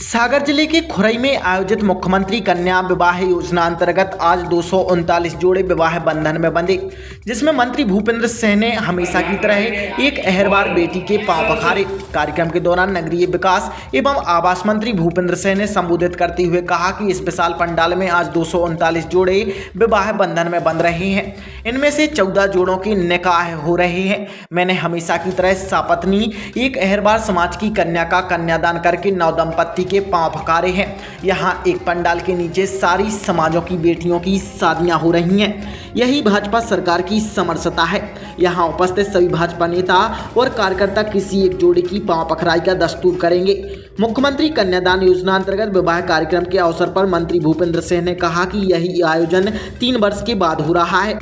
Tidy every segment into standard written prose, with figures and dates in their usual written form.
सागर जिले के खुरई में आयोजित मुख्यमंत्री कन्या विवाह योजना अंतर्गत आज 239 जोड़े विवाह बंधन में बंधे, जिसमें मंत्री भूपेंद्र सिंह ने हमेशा की तरह एक अहरबार बेटी के पांव पखारे। कार्यक्रम के दौरान नगरीय विकास एवं आवास मंत्री भूपेंद्र सिंह ने संबोधित करते हुए कहा कि इस विशाल पंडाल में आज 239 जोड़े विवाह बंधन में बंध रहे हैं। इनमें से 14 जोड़ों की निकाह हो रहे हैं। मैंने हमेशा की तरह सपत्नी एक अहरबार समाज की कन्या का कन्यादान करके नवदंपति के पांव पखारे हैं। यहाँ एक पंडाल के नीचे सारी समाजों की बेटियों की शादियां हो रही हैं। यही भाजपा सरकार की समरसता है। यहाँ उपस्थित सभी भाजपा नेता और कार्यकर्ता किसी एक जोड़े की पांव पखराई का दस्तूर करेंगे। मुख्यमंत्री कन्यादान योजना अंतर्गत विवाह कार्यक्रम के अवसर पर मंत्री भूपेंद्र सिंह ने कहा कि यही आयोजन 3 वर्ष के बाद हो रहा है।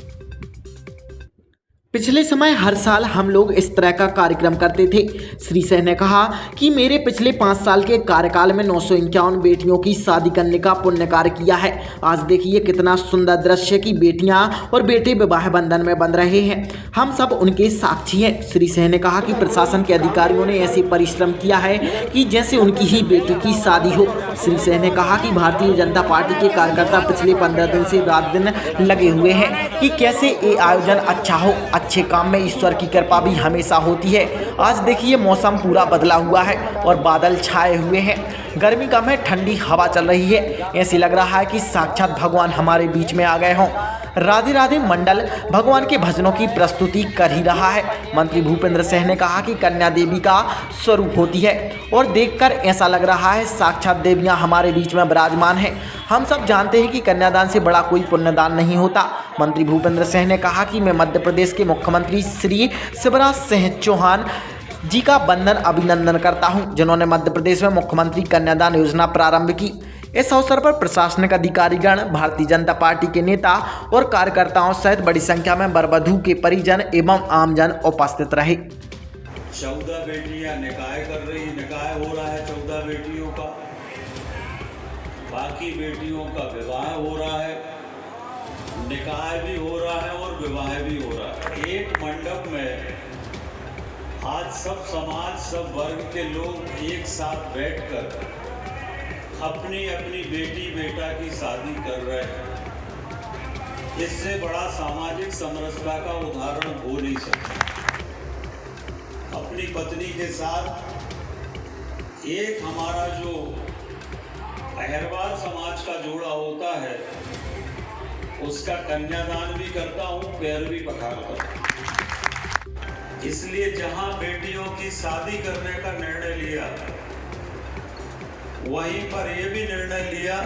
पिछले समय हर साल हम लोग इस तरह का कार्यक्रम करते थे। श्री सिंह ने कहा कि मेरे पिछले 5 साल के कार्यकाल में 951 बेटियों की शादी करने का पुण्य कार्य किया है। आज देखिए कितना सुंदर दृश्य की बेटियां और बेटे विवाह बंधन में बंध रहे हैं। हम सब उनके साक्षी हैं। श्री सिंह ने कहा कि प्रशासन के अधिकारियों ने ऐसे परिश्रम किया है कि जैसे उनकी ही बेटी की शादी हो। श्री सिंह ने कहा कि भारतीय जनता पार्टी के कार्यकर्ता पिछले 15 दिन से रात दिन लगे हुए हैं कि कैसे ये आयोजन अच्छा हो। अच्छे काम में ईश्वर की कृपा भी हमेशा होती है। आज देखिए मौसम पूरा बदला हुआ है और बादल छाए हुए हैं। गर्मी कम है, ठंडी हवा चल रही है। ऐसे लग रहा है कि साक्षात भगवान हमारे बीच में आ गए हों। राधे राधे मंडल भगवान के भजनों की प्रस्तुति कर ही रहा है। मंत्री भूपेंद्र सिंह ने कहा कि कन्या देवी का स्वरूप होती है और देखकर ऐसा लग रहा है साक्षात देवियां हमारे बीच में विराजमान हैं। हम सब जानते हैं कि कन्यादान से बड़ा कोई पुण्यदान नहीं होता। मंत्री भूपेंद्र सिंह ने कहा कि मैं मध्य प्रदेश के मुख्यमंत्री श्री शिवराज सिंह चौहान जी का बंधन अभिनंदन करता हूं, जिन्होंने मध्य प्रदेश में मुख्यमंत्री कन्यादान योजना प्रारंभ की। इस अवसर पर प्रशासनिक अधिकारीगण, भारतीय जनता पार्टी के नेता और कार्यकर्ताओं सहित बड़ी संख्या में वर-वधू के परिजन एवं आमजन उपस्थित रहे। 14 बेटियां निकाह कर रही, निकाह हो रहा है 14 बेटियों का, बाकी बेटियों का विवाह हो रहा है, निकाह भी हो रहा है और विवाह भी हो रहा है। एक मंडप में आज सब समाज, सब वर्ग के लोग एक साथ बैठकर अपनी अपनी बेटी बेटा की शादी कर रहे हैं। इससे बड़ा सामाजिक समरसता का उदाहरण हो नहीं सकता। अपनी पत्नी के साथ एक हमारा जो अहरवार समाज का जोड़ा होता है उसका कन्यादान भी करता हूँ, पैर भी पखारता हूँ। इसलिए जहां बेटियों की शादी करने का निर्णय लिया, वहीं पर यह भी निर्णय लिया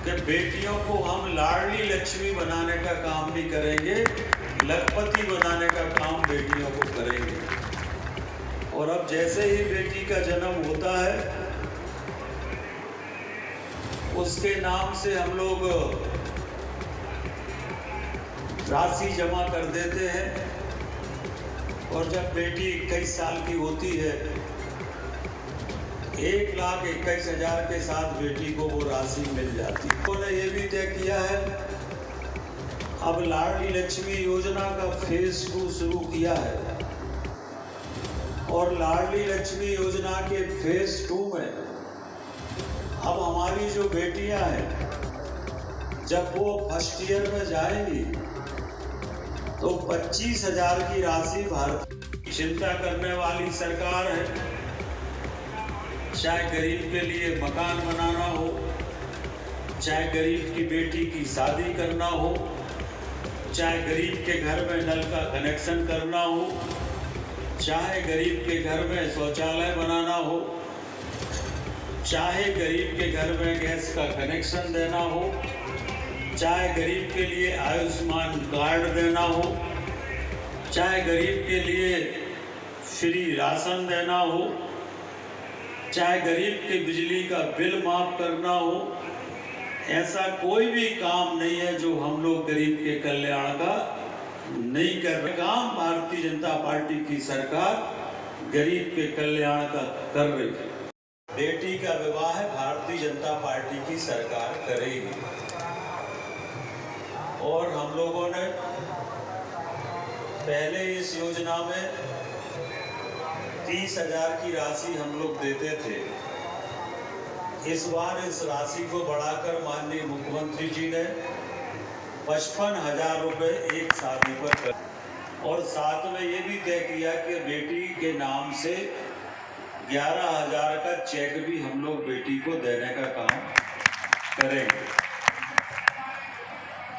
कि बेटियों को हम लाडली लक्ष्मी बनाने का काम नहीं करेंगे, लखपति बनाने का काम बेटियों को करेंगे। और अब जैसे ही बेटी का जन्म होता है उसके नाम से हम लोग राशि जमा कर देते हैं और जब बेटी 21 साल की होती है 1,21,000 के साथ बेटी को वो राशि मिल जाती है। उन्होंने ये भी तय किया है, अब लाडली लक्ष्मी योजना का फेज 2 शुरू किया है और लाडली लक्ष्मी योजना के फेज 2 में अब हमारी जो बेटियां हैं जब वो फर्स्ट ईयर में जाएंगी तो 25,000 की राशि भारत चिंता करने वाली सरकार है। चाहे गरीब के लिए मकान बनाना हो, चाहे गरीब की बेटी की शादी करना हो, चाहे गरीब के घर में नल का कनेक्शन करना हो, चाहे गरीब के घर में शौचालय बनाना हो, चाहे गरीब के घर में गैस का कनेक्शन देना हो, चाहे गरीब के लिए आयुष्मान कार्ड देना हो, चाहे गरीब के लिए फ्री राशन देना हो, चाहे गरीब के बिजली का बिल माफ करना हो, ऐसा कोई भी काम नहीं है जो हम लोग गरीब के कल्याण का नहीं कर रहे। काम भारतीय जनता पार्टी की सरकार गरीब के कल्याण का कर रही है। बेटी का विवाह भारतीय जनता पार्टी की सरकार करेगी और हम लोगों ने पहले इस योजना में 30,000 की राशि हम लोग देते थे इस बार इस राशि को बढ़ाकर माननीय मुख्यमंत्री जी ने 55,000 रुपये एक शादी पर कर और साथ में ये भी तय किया कि बेटी के नाम से 11,000 का चेक भी हम लोग बेटी को देने का काम करेंगे।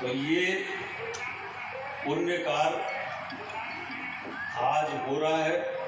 तो ये पुण्य कार्य आज हो रहा है।